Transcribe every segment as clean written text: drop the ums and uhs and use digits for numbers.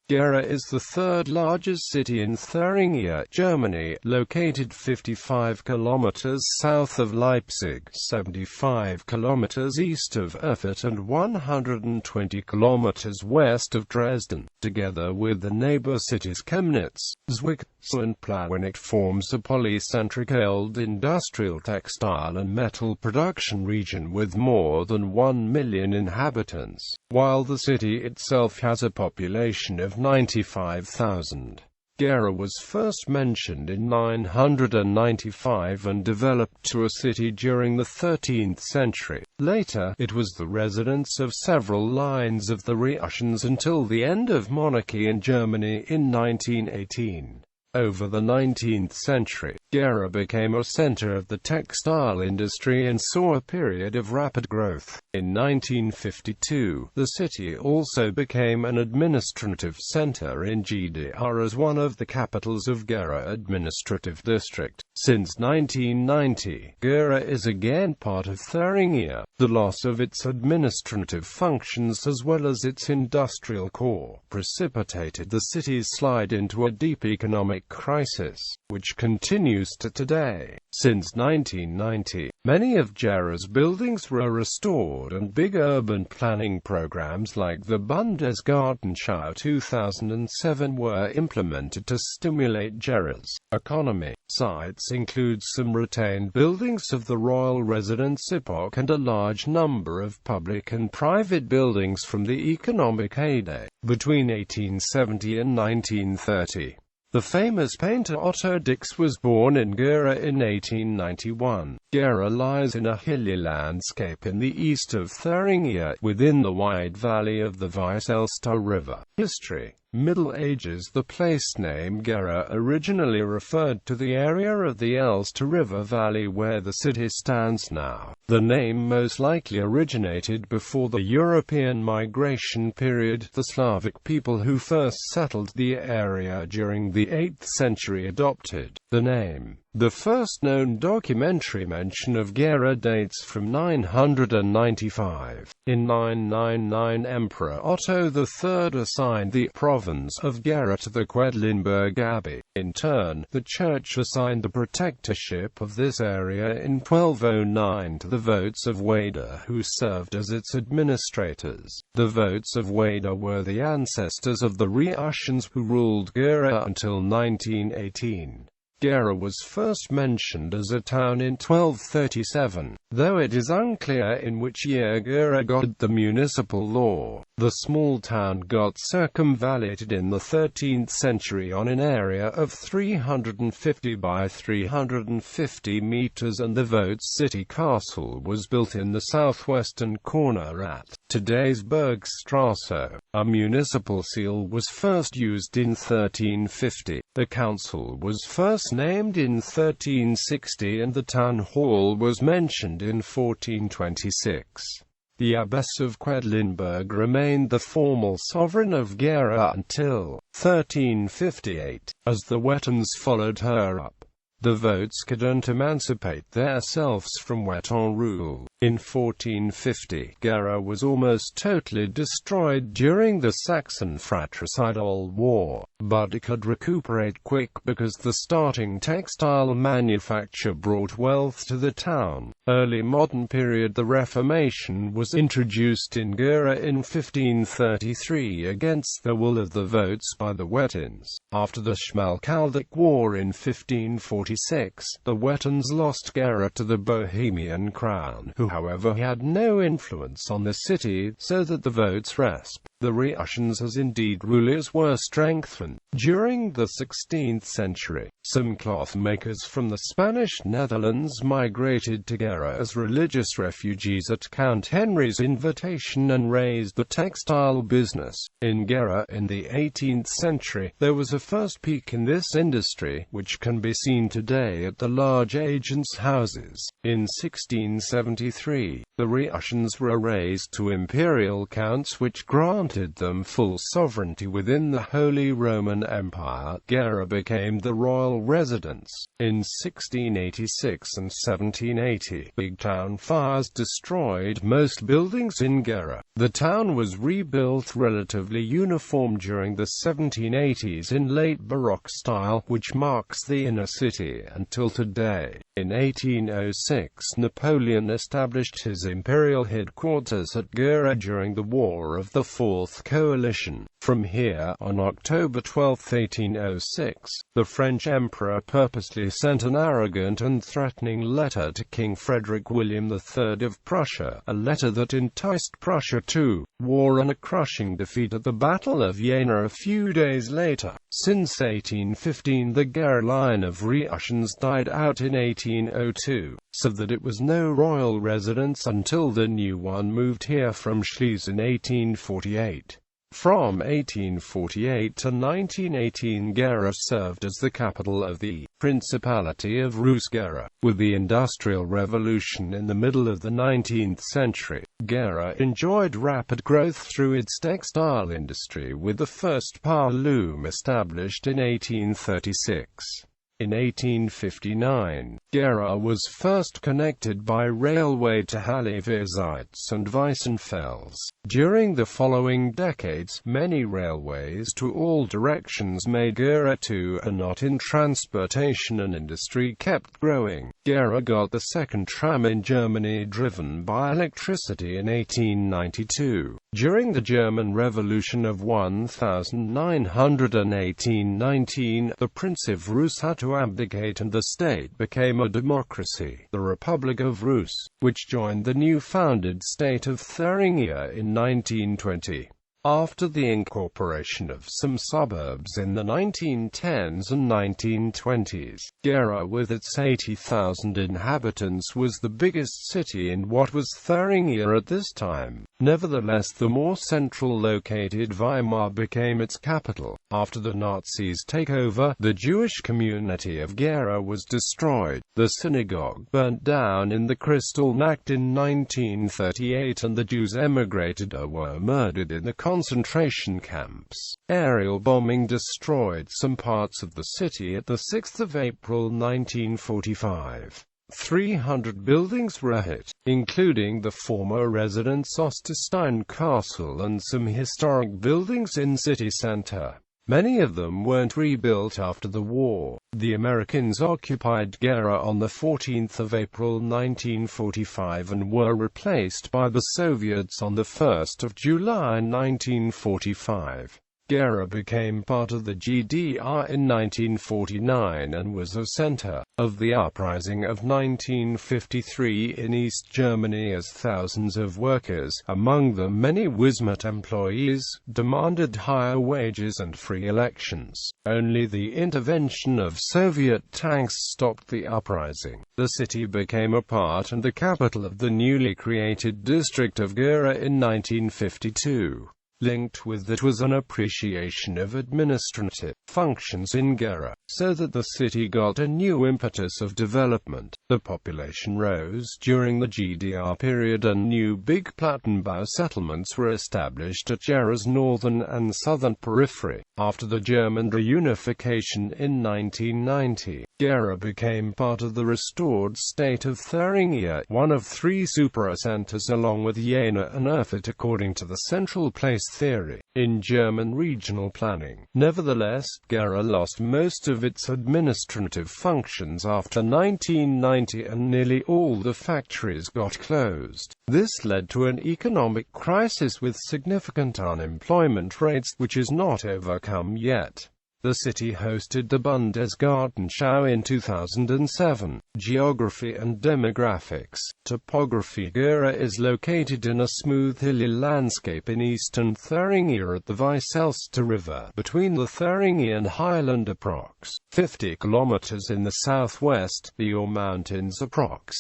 Gera is the third largest city in Thuringia, Germany, located 55 kilometers south of Leipzig, 75 kilometers east of Erfurt and 120 kilometers west of Dresden. Together with the neighbour cities Chemnitz, Zwickau and Plauen, it forms a polycentric old industrial textile and metal production region with more than 1 million inhabitants, while the city itself has a population of 95,000. Gera was first mentioned in 995 and developed to a city during the 13th century. Later, it was the residence of several lines of the Reussians until the end of monarchy in Germany in 1918. Over the 19th century, Gera became a center of the textile industry and saw a period of rapid growth. In 1952, the city also became an administrative center in Gera as one of the capitals of Gera administrative district. Since 1990, Gera is again part of Thuringia. The loss of its administrative functions as well as its industrial core precipitated the city's slide into a deep economic crisis, which continues to today. Since 1990, many of Gera's buildings were restored and big urban planning programs like the Bundesgartenschau 2007 were implemented to stimulate Gera's economy. Sites include some retained buildings of the royal residence epoch and a large number of public and private buildings from the economic heyday between 1870 and 1930. The famous painter Otto Dix was born in Gera in 1891. Gera lies in a hilly landscape in the east of Thuringia, within the wide valley of the Weiss Elster River. History: Middle Ages. The place name Gera originally referred to the area of the Elster River Valley where the city stands now. The name most likely originated before the European migration period. The Slavic people who first settled the area during the 8th century adopted the name. The first known documentary mention of Gera dates from 995. In 999, Emperor Otto III assigned the province of Gera to the Quedlinburg Abbey. In turn, the Church assigned the protectorship of this area in 1209 to the Votes of Wada, who served as its administrators. The Votes of Wada were the ancestors of the Reussians who ruled Gera until 1918. Gera was first mentioned as a town in 1237, though it is unclear in which year Gera got the municipal law. The small town got circumvallated in the 13th century on an area of 350 by 350 meters, and the Votes city castle was built in the southwestern corner at today's Bergstrasse. A municipal seal was first used in 1350. The council was first named in 1360 and the town hall was mentioned in 1426. The Abbess of Quedlinburg remained the formal sovereign of Gera until 1358, as the Wettins followed her up. The Votes couldn't emancipate themselves from Wettin rule. In 1450, Gera was almost totally destroyed during the Saxon Fratricidal War, but it could recuperate quick because the starting textile manufacture brought wealth to the town. Early modern period. The Reformation was introduced in Gera in 1533 against the will of the Votes by the Wettins. After the Schmalkaldic War in 1546, the Wettins lost Gera to the Bohemian crown, who however had no influence on the city, so that the Votes rest. The Reussians as indeed rulers were strengthened. During the 16th century, some cloth makers from the Spanish Netherlands migrated to Gera as religious refugees at Count Henry's invitation and raised the textile business. In Gera in the 18th century, there was a first peak in this industry, which can be seen today at the large agents' houses. In 1673, The Reussians were raised to imperial counts which granted them full sovereignty within the Holy Roman Empire. Gera became the royal residence. In 1686 and 1780, big town fires destroyed most buildings in Gera. The town was rebuilt relatively uniform during the 1780s in late Baroque style, which marks the inner city until today. In 1806, Napoleon established his imperial headquarters at Gera during the War of the Fourth Coalition. From here, on October 12, 1806, the French emperor purposely sent an arrogant and threatening letter to King Frederick William III of Prussia, a letter that enticed Prussia to war and a crushing defeat at the Battle of Jena a few days later. Since 1815, the Gera line of Reussians died out in 1802, so that it was no royal residence until the new one moved here from Schliess in 1848. From 1848 to 1918, Gera served as the capital of the Principality of Rus-Gera. With the Industrial Revolution in the middle of the 19th century, Gera enjoyed rapid growth through its textile industry, with the first power loom established in 1836. In 1859, Gera was first connected by railway to Halle, Zeitz and Weissenfels. During the following decades, many railways to all directions made Gera to a knot in transportation, and industry kept growing. Gera got the second tram in Germany driven by electricity in 1892. During the German Revolution of 1819, the Prince of Rus had to abdicate and the state became a democracy, the Republic of Rus, which joined the new founded state of Thuringia in 1920. After the incorporation of some suburbs in the 1910s and 1920s, Gera with its 80,000 inhabitants was the biggest city in what was Thuringia at this time. Nevertheless, the more central located Weimar became its capital. After the Nazis' takeover, the Jewish community of Gera was destroyed. The synagogue burnt down in the Kristallnacht in 1938 and the Jews emigrated or were murdered in the concentration camps. Aerial bombing destroyed some parts of the city at the 6th of April 1945. 300 buildings were hit, including the former residence Osterstein Castle and some historic buildings in city center. Many of them weren't rebuilt after the war. The Americans occupied Gera on the 14th of April 1945 and were replaced by the Soviets on the 1st of July 1945. Gera became part of the GDR in 1949 and was a center of the uprising of 1953 in East Germany, as thousands of workers, among them many Wismut employees, demanded higher wages and free elections. Only the intervention of Soviet tanks stopped the uprising. The city became a part and the capital of the newly created district of Gera in 1952. Linked with that was an appreciation of administrative functions in Gera, so that the city got a new impetus of development. The population rose during the GDR period and new big Plattenbau settlements were established at Gera's northern and southern periphery. After the German reunification in 1990, Gera became part of the restored state of Thuringia, one of three supercenters along with Jena and Erfurt according to the central place theory in German regional planning. Nevertheless, Gera lost most of its administrative functions after 1990 and nearly all the factories got closed. This led to an economic crisis with significant unemployment rates, which is not overcome yet. The city hosted the Bundesgartenschau in 2007. Geography and demographics. Topography. Gera is located in a smooth hilly landscape in eastern Thuringia at the Weißelster River, between the Thuringian highland approx. 50 kilometers in the southwest, the Ur Mountains approx.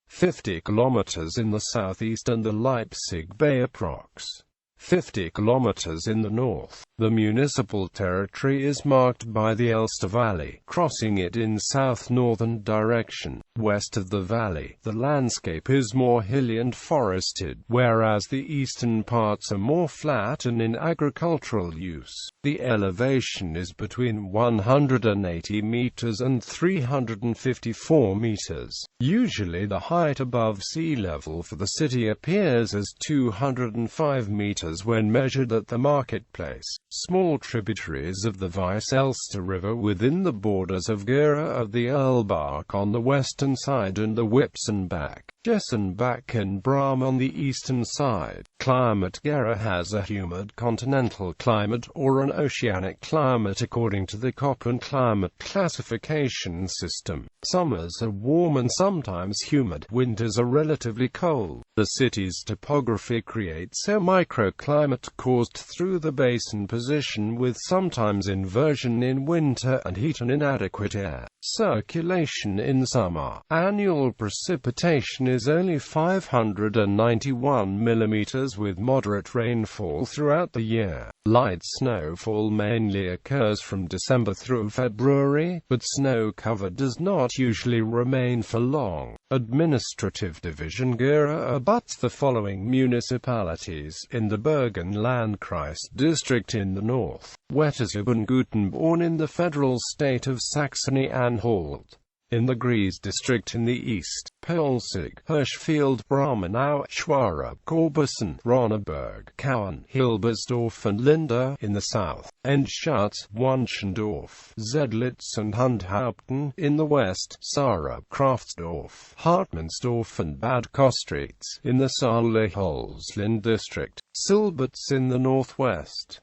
50 kilometers in the southeast and the Leipzig Bay approx. 50 kilometers in the north. The municipal territory is marked by the Elster Valley, crossing it in south-northern direction. West of the valley, the landscape is more hilly and forested, whereas the eastern parts are more flat and in agricultural use. The elevation is between 180 meters and 354 meters. Usually the height above sea level for the city appears as 205 meters when measured at the marketplace. Small tributaries of the Weiss-Elster River within the borders of Gera are the Erlbach on the western side and the Wipsenbach, Jessenbach and Bram on the eastern side. Climate: Gera has a humid continental climate or an oceanic climate according to the Köppen climate classification system. Summers are warm and sometimes humid. Winters are relatively cold. The city's topography creates a microclimate caused through the basin position with sometimes inversion in winter and heat and inadequate air circulation in summer. Annual precipitation is only 591 millimeters with moderate rainfall throughout the year. Light snowfall mainly occurs from December through February, but snow cover does not usually remain for long. Administrative division: Gera abuts the following municipalities in the Bergen-Landkreis district in the north: Wettershausen-Gutenborn in the federal state of Saxony-Anhalt. In the Gries district in the east, Pölzig, Hirschfeld, Braumenau, Schwarup, Korbesen, Ronneberg, Kauen, Hilbersdorf and Linde in the south, Endstadt, Wanschendorf, Zedlitz and Hundhaupten in the west, Sarup, Kraftsdorf, Hartmannsdorf and Bad Kostritz in the Saale-Holzlin district, Silbitz in the northwest.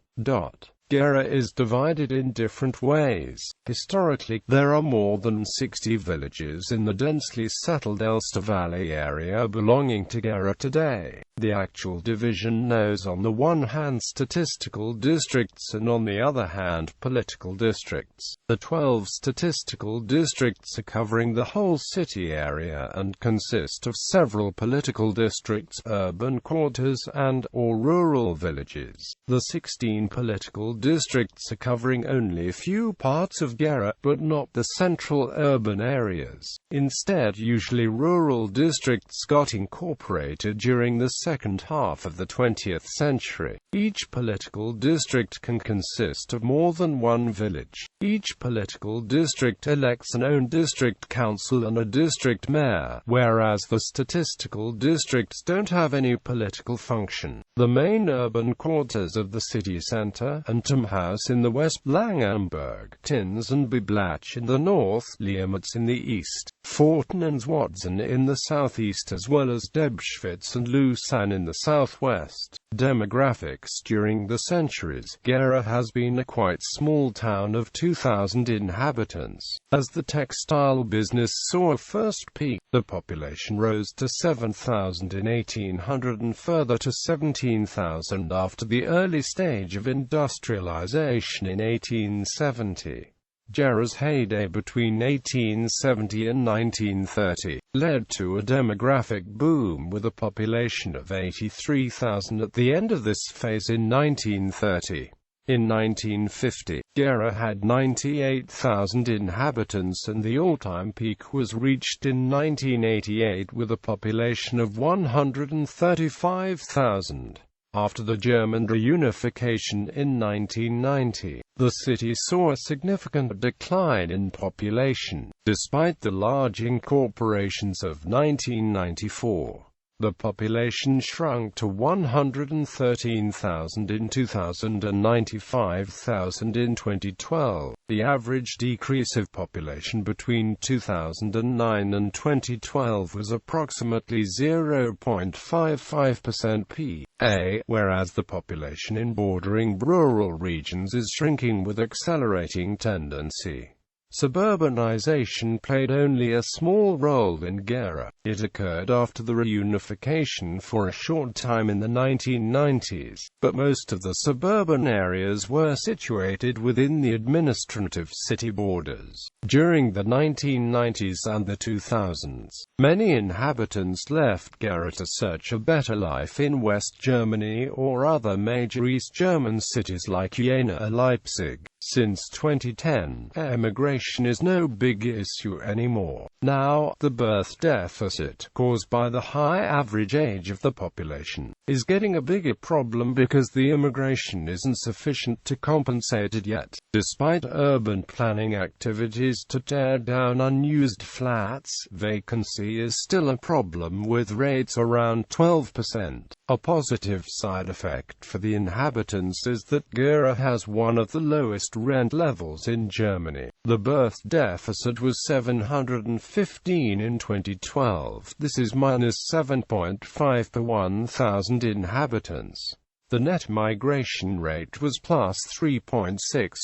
Gera is divided in different ways. Historically, there are more than 60 villages in the densely settled Elster Valley area belonging to Gera today. The actual division knows on the one hand statistical districts and on the other hand political districts. The 12 statistical districts are covering the whole city area and consist of several political districts, urban quarters and/or rural villages. The 16 political districts are covering only a few parts of Gera, but not the central urban areas. Instead, usually rural districts got incorporated during the second half of the 20th century. Each political district can consist of more than one village. Each political district elects an own district council and a district mayor, whereas the statistical districts don't have any political function. The main urban quarters of the city centre, House in the west, Langenberg, Tins and Biblach in the north, Liamitz in the east, Forten and Zwotzen in the southeast, as well as Debschwitz and Lucerne in the southwest. Demographics: during the centuries, Gera has been a quite small town of 2,000 inhabitants. As the textile business saw a first peak, the population rose to 7,000 in 1800 and further to 17,000 after the early stage of industrialization in 1870. Gera's heyday between 1870 and 1930 led to a demographic boom with a population of 83,000 at the end of this phase in 1930. In 1950, Gera had 98,000 inhabitants and the all-time peak was reached in 1988 with a population of 135,000. After the German reunification in 1990, the city saw a significant decline in population, despite the large incorporations of 1994. The population shrunk to 113,000 in 2000 and 95,000 in 2012. The average decrease of population between 2009 and 2012 was approximately 0.55% p.a., whereas the population in bordering rural regions is shrinking with accelerating tendency. Suburbanization played only a small role in Gera. It occurred after the reunification for a short time in the 1990s, but most of the suburban areas were situated within the administrative city borders. During the 1990s and the 2000s, many inhabitants left Gera to search a better life in West Germany or other major East German cities like Jena or Leipzig. Since 2010, emigration is no big issue anymore. Now, the birth deficit, caused by the high average age of the population, is getting a bigger problem because the immigration isn't sufficient to compensate it yet. Despite urban planning activities to tear down unused flats, vacancy is still a problem with rates around 12%. A positive side effect for the inhabitants is that Gera has one of the lowest rent levels in Germany. The birth deficit was 715 in 2012. This is minus 7.5 per 1,000 inhabitants. The net migration rate was plus 3.6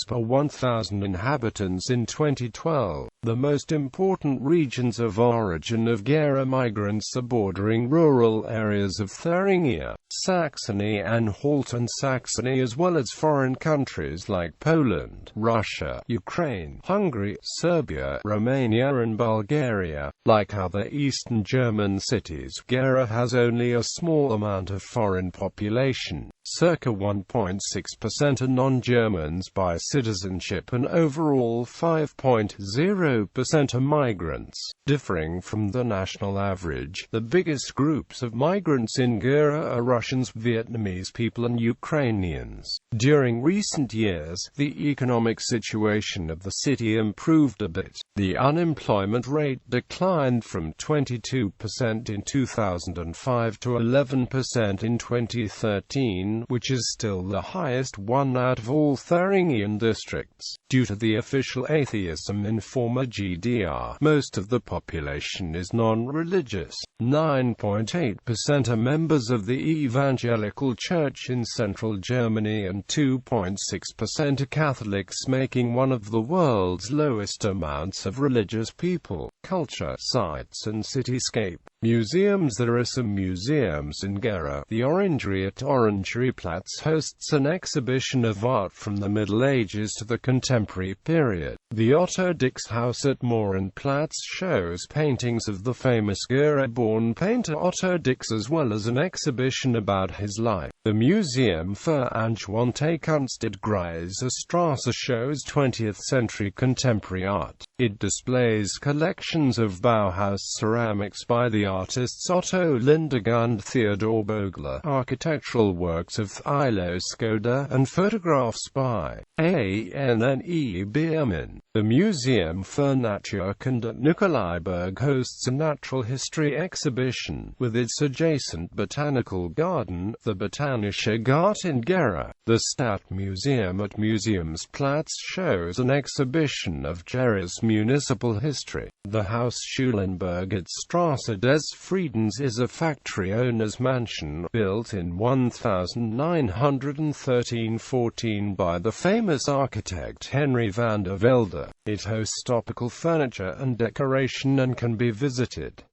per 1,000 inhabitants in 2012. The most important regions of origin of Gera migrants are bordering rural areas of Thuringia, Saxony and Halton Saxony, as well as foreign countries like Poland, Russia, Ukraine, Hungary, Serbia, Romania and Bulgaria. Like other Eastern German cities, Gera has only a small amount of foreign population. Circa 1.6% are non-Germans by citizenship and overall 5.0% are migrants. Differing from the national average, the biggest groups of migrants in Gera are Russians, Vietnamese people and Ukrainians. During recent years, the economic situation of the city improved a bit. The unemployment rate declined from 22% in 2005 to 11% in 2013, which is still the highest one out of all Thuringian districts. Due to the official atheism in former GDR, most of the population is non-religious. 9.8% are members of the Evangelical Church in central Germany and 2.6% are Catholics, making one of the world's lowest amounts of religious people. Culture, sites and cityscape. Museums. There are some museums in Gera. The Orangery at Orangeryplatz hosts an exhibition of art from the Middle Ages to the contemporary period. The Otto Dix House at Mohrenplatz shows paintings of the famous Gera-born painter Otto Dix, as well as an exhibition about his life. The Museum für Angewandte Kunst at Greiser Straße shows 20th-century contemporary art. It displays collections of Bauhaus ceramics by the artists Otto Lindegar and Theodor Bogler, architectural works of Thilo Skoda, and photographs by A.N.N.E. Biermann. The Museum für Naturkunde at Nikolaiberg hosts a natural history exhibition, with its adjacent botanical garden, the Botanische Garten Gera. The Stadtmuseum at Museumsplatz shows an exhibition of Gera's municipal history. The Haus Schulenberg at Straße des Friedens is a factory owner's mansion, built in 1913–14 by the famous architect Henry van der Velde. It hosts topical furniture and decoration and can be visited.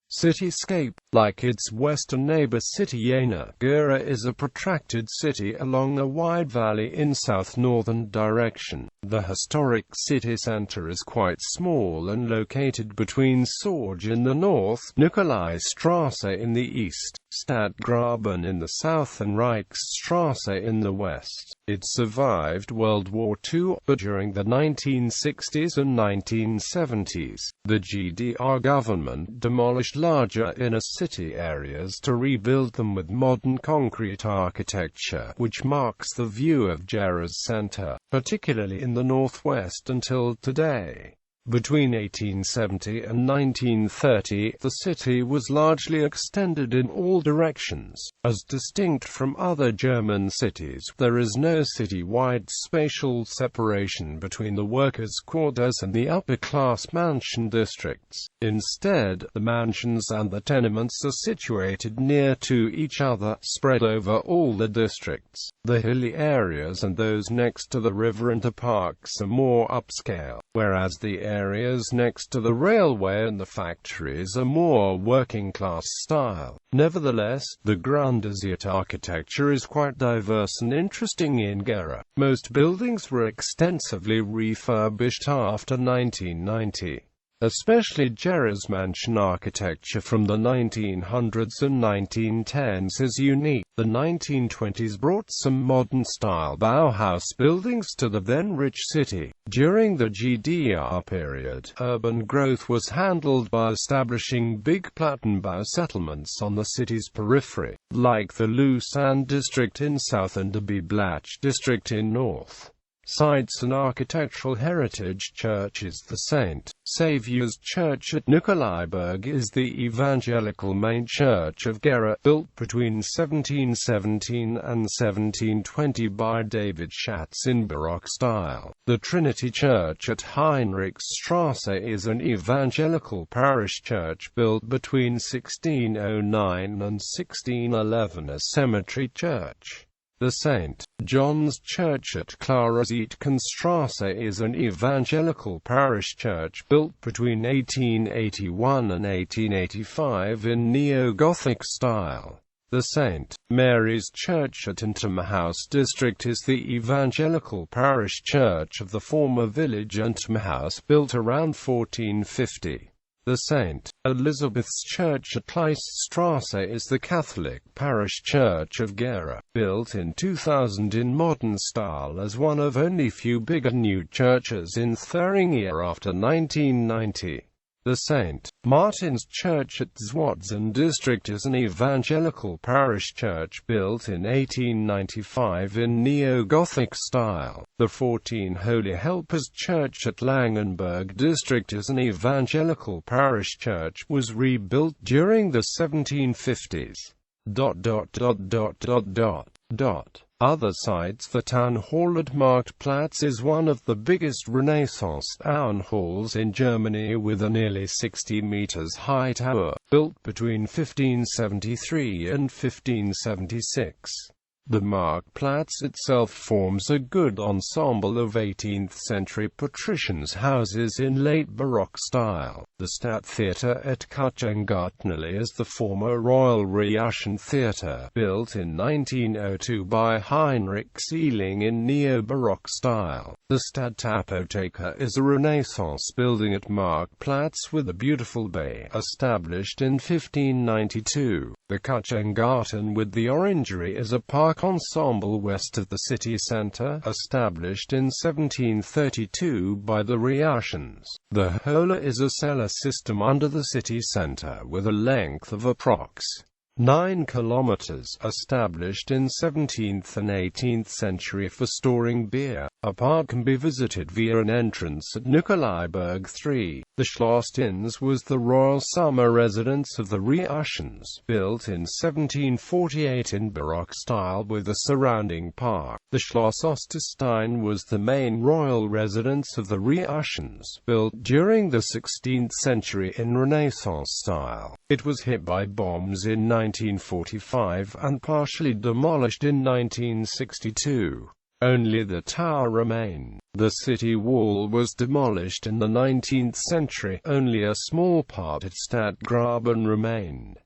Cityscape. Like its western neighbor city Jena, Gera is a protracted city along a wide valley in south-northern direction. The historic city center is quite small and located between Sorge in the north, Nikolaistraße in the east, Stadtgraben in the south and Reichsstraße in the west. It survived World War II, but during the 1960s and 1970s, the GDR government demolished larger inner-city areas to rebuild them with modern concrete architecture, which marks the view of Gera's center, particularly in the northwest until today. Between 1870 and 1930, the city was largely extended in all directions. As distinct from other German cities, there is no city-wide spatial separation between the workers' quarters and the upper-class mansion districts. Instead, the mansions and the tenements are situated near to each other, spread over all the districts. The hilly areas and those next to the river and the parks are more upscale, whereas the areas next to the railway and the factories are more working-class style. Nevertheless, the Grundisiert architecture is quite diverse and interesting in Gera. Most buildings were extensively refurbished after 1990. Especially Gera's mansion architecture from the 1900s and 1910s is unique. The 1920s brought some modern-style Bauhaus buildings to the then-rich city. During the GDR period, urban growth was handled by establishing big Plattenbau settlements on the city's periphery, like the Lausanne district in south and the Biblach district in north. Sites and architectural heritage churches. The St. Saviour's Church at Nikolaiberg is the evangelical main church of Gera, built between 1717 and 1720 by David Schatz in Baroque style. The Trinity Church at Heinrichstrasse is an evangelical parish church built between 1609 and 1611, a cemetery church. The St. John's Church at Clara-Zetkenstrasse is an evangelical parish church built between 1881 and 1885 in neo-Gothic style. The St. Mary's Church at Entenmannhaus district is the evangelical parish church of the former village Entenmannhaus, built around 1450. The St. Elizabeth's Church at Kleiststrasse is the Catholic parish church of Gera, built in 2000 in modern style as one of only few bigger new churches in Thuringia after 1990. The St. Martin's Church at Zwickau district is an evangelical parish church built in 1895 in neo-Gothic style. The 14 Holy Helpers Church at Langenberg district is an evangelical parish church, was rebuilt during the 1750s. Other sites. The town hall at Marktplatz is one of the biggest Renaissance town halls in Germany, with a nearly 60 meters high tower, built between 1573 and 1576. The Marktplatz itself forms a good ensemble of 18th-century patricians' houses in late Baroque style. The Stadttheater at Kutschengartenallee is the former Royal Reussian Theatre, built in 1902 by Heinrich Seeling in neo-Baroque style. The Stadtapotheker is a Renaissance building at Marktplatz with a beautiful bay, established in 1592. The Kutschengarten with the Orangery is a park ensemble west of the city centre, established in 1732 by the Reussians. The Hola is a cellar system under the city centre with a length of approx. 9 kilometres, established in 17th and 18th century for storing beer. A park can be visited via an entrance at Nikolaiberg 3. The Schloss Inns was the royal summer residence of the Reussians, built in 1748 in Baroque style with a surrounding park. The Schloss Osterstein was the main royal residence of the Reussians, built during the 16th century in Renaissance style. It was hit by bombs in 1945 and partially demolished in 1962. Only the tower remained. The city wall was demolished in the 19th century. Only a small part at Stadtgraben remained.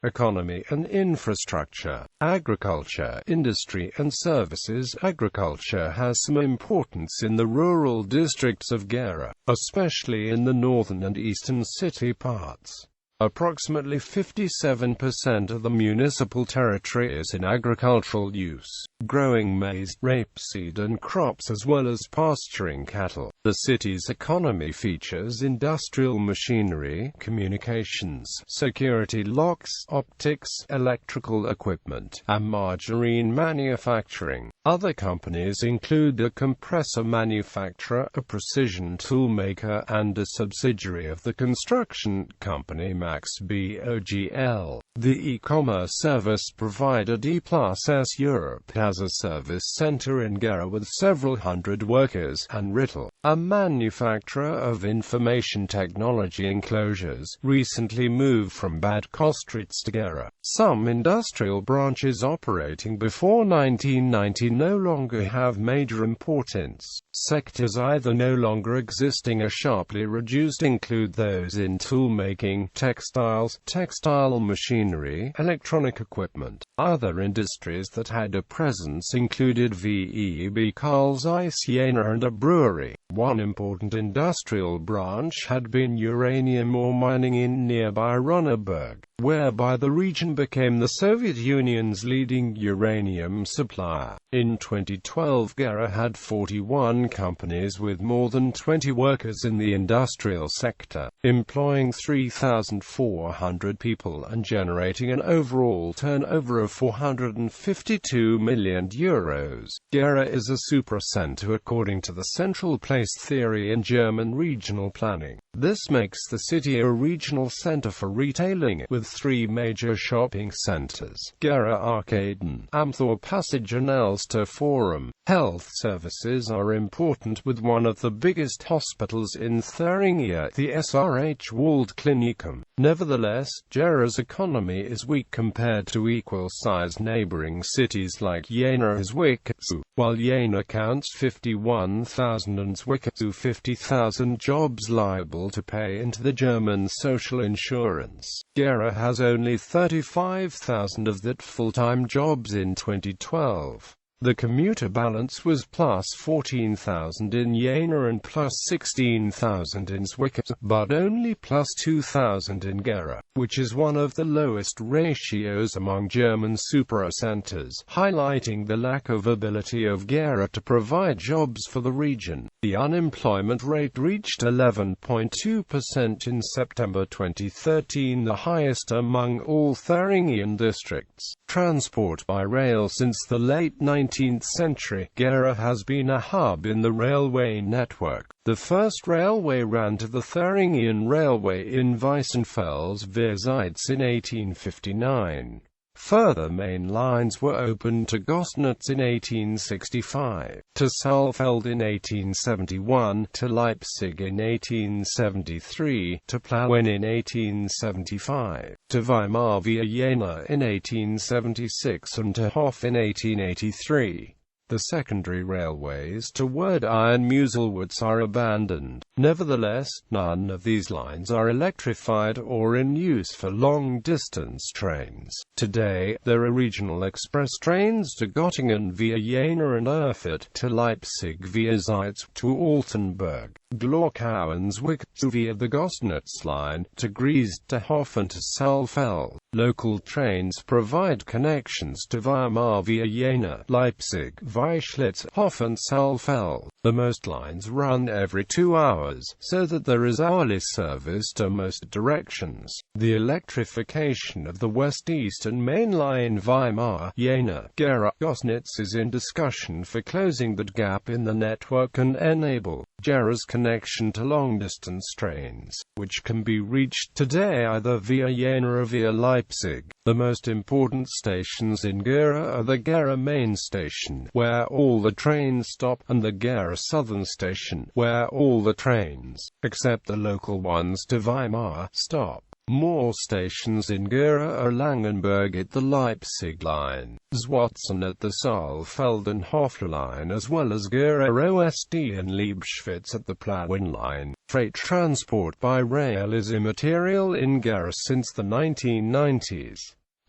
Economy and infrastructure. Agriculture, industry and services. Agriculture has some importance in the rural districts of Gera, especially in the northern and eastern city parts. Approximately 57% of the municipal territory is in agricultural use, growing maize, rapeseed and crops as well as pasturing cattle. The city's economy features industrial machinery, communications, security locks, optics, electrical equipment, and margarine manufacturing. Other companies include a compressor manufacturer, a precision toolmaker, and a subsidiary of the construction company Max BOGL. The e-commerce service provider D+S Europe has a service center in Gera with several hundred workers, and Rittel, a manufacturer of information technology enclosures, recently moved from Bad Kostritz to Gera. Some industrial branches operating before 1990 no longer have major importance. Sectors either no longer existing or sharply reduced include those in toolmaking, textile, textiles, textile machinery, electronic equipment. Other industries that had a presence included VEB Carl's Ice Jena and a brewery. One important industrial branch had been uranium ore mining in nearby Ronneberg, whereby the region became the Soviet Union's leading uranium supplier. In 2012, Gera had 41 companies with more than 20 workers in the industrial sector, employing 3,400 people and generating an overall turnover of €452 million. Gera is a supercenter according to the central place theory in German regional planning. This makes the city a regional center for retailing, with 3 major shopping centers: Gera Arkaden, Amthor Passage and Elster Forum. Health services are important, with one of the biggest hospitals in Thuringia, the SRH Waldklinikum. Nevertheless, Gera's economy is weak compared to equal-sized neighboring cities like Jena and Zwickau. While Jena counts 51,000 and Zwickau 50,000 jobs liable to pay into the German social insurance, Gera has only 35,000 of that full-time jobs in 2012. The commuter balance was plus 14,000 in Jena and plus 16,000 in Zwickau, but only plus 2,000 in Gera, which is one of the lowest ratios among German supercenters, highlighting the lack of ability of Gera to provide jobs for the region. The unemployment rate reached 11.2% in September 2013, the highest among all Thuringian districts. Transport by rail. Since the late 19th century, Gera has been a hub in the railway network. The first railway ran to the Thuringian Railway in Weissenfels-Wersitz in 1859. Further main lines were opened to Gößnitz in 1865, to Saalfeld in 1871, to Leipzig in 1873, to Plauen in 1875, to Weimar via Jena in 1876 and to Hof in 1883. The secondary railways to Werdau and Muselwitz are abandoned. Nevertheless, none of these lines are electrified or in use for long-distance trains. Today, there are regional express trains to Göttingen via Jena and Erfurt, to Leipzig via Zeitz, to Altenburg, Zwickau and Zwickau via the Gößnitz line, to Gries, to Hof and to Saalfeld. Local trains provide connections to Weimar via Jena, Leipzig, Weischlitz, Hof and Saalfeld. The most lines run every 2 hours, so that there is hourly service to most directions. The electrification of the west-eastern main line Weimar, Jena, Gera, Gößnitz is in discussion for closing that gap in the network and enable Gera's connection to long-distance trains, which can be reached today either via Jena or via Leipzig. The most important stations in Gera are the Gera Main Station, where all the trains stop, and the Gera Southern Station, where all the trains, except the local ones to Weimar, stop. More stations in Gera are Langenberg at the Leipzig line, Zwotzen at the Saalfeld and Hof line, as well as Gera OSD and Liebschwitz at the Plauen line. Freight transport by rail is immaterial in Gera since the 1990s.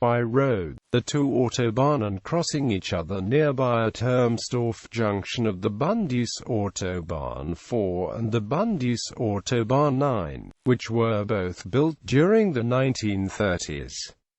By road, the 2 Autobahnen crossing each other nearby at Hermsdorf junction of the Bundis Autobahn 4 and the Bundis Autobahn 9, which were both built during the 1930s.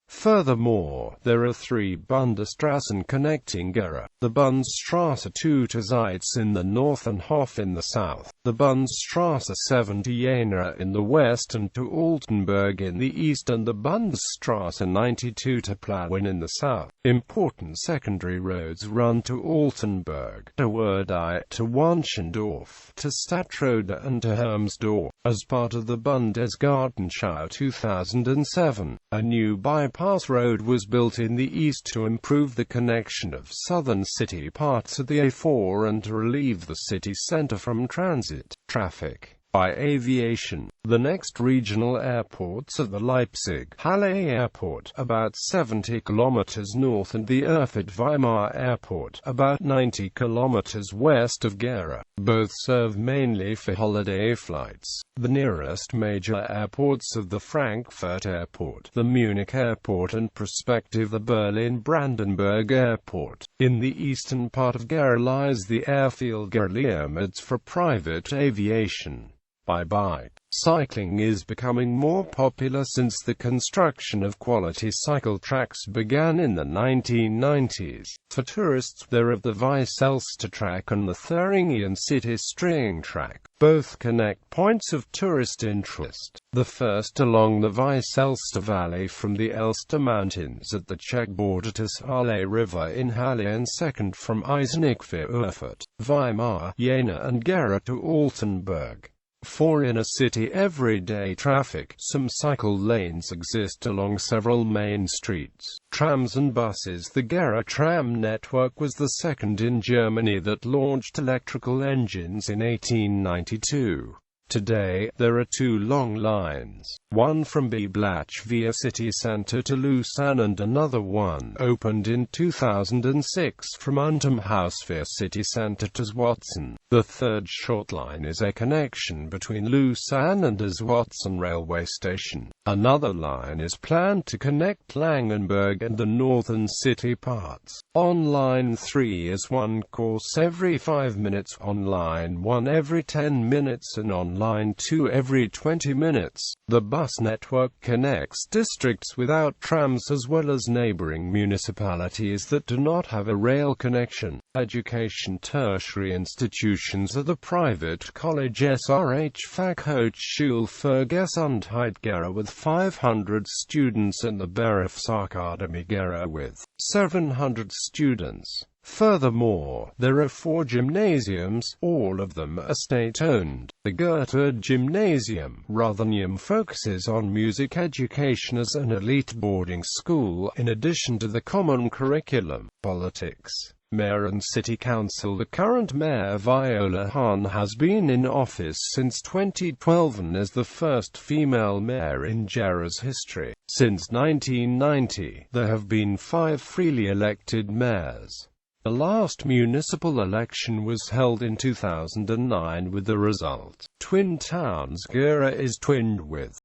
Furthermore, there are 3 Bundesstraßen connecting Gera: the Bundesstraße 2 to Zeitz in the north and Hof in the south, the Bundesstraße 7 to Jena in the west and to Altenburg in the east, and the Bundesstraße 92 to Plauen in the south. Important secondary roads run to Altenburg, to Werdau, to Wanschendorf, to Stadtrode and to Hermsdorf. As part of the Bundesgartenschau 2007, a new bypass road was built in the east to improve the connection of southern city parts of the A4 and to relieve the city center from transit traffic. By aviation, the next regional airports are the Leipzig-Halle Airport, about 70 kilometers north, and the Erfurt-Weimar Airport, about 90 kilometers west of Gera. Both serve mainly for holiday flights. The nearest major airports are the Frankfurt Airport, the Munich Airport, and prospective the Berlin-Brandenburg Airport. In the eastern part of Gera lies the airfield Gera-Chemnitz for private aviation. By bike, cycling is becoming more popular since the construction of quality cycle tracks began in the 1990s. For tourists, there are the Weiss-Elster track and the Thuringia city string track. Both connect points of tourist interest. The first along the Weiss-Elster Valley from the Elster Mountains at the Czech border to Saale River in Halle, and second from Eisenach via Erfurt, Weimar, Jena and Gera to Altenburg. For inner-city everyday traffic, some cycle lanes exist along several main streets. Trams and buses. The Gera tram network was the second in Germany that launched electrical engines in 1892. Today, there are two long lines, one from Biblatsch via city centre to Lucerne and another one, opened in 2006, from Untermhaus via city centre to Zwickau. The third short line is a connection between Lucerne and Zwickau railway station. Another line is planned to connect Langenberg and the northern city parts. On line 3 is one course every 5 minutes, on line 1 every 10 minutes and on line 2 every 20 minutes. The bus network connects districts without trams as well as neighboring municipalities that do not have a rail connection. Education. Tertiary institutions are the private college SRH Fachhochschule für Gesundheit Gera with 500 students and the Berufsakademie Gera with 700 students. Furthermore, there are 4 gymnasiums, all of them are state-owned. The Goethe Gymnasium, Reussian, focuses on music education as an elite boarding school, in addition to the common curriculum. Politics. Mayor and City Council. The current mayor, Viola Hahn, has been in office since 2012 and is the first female mayor in Gera's history. Since 1990, there have been 5 freely elected mayors. The last municipal election was held in 2009 with the result. Twin towns. Gera is twinned with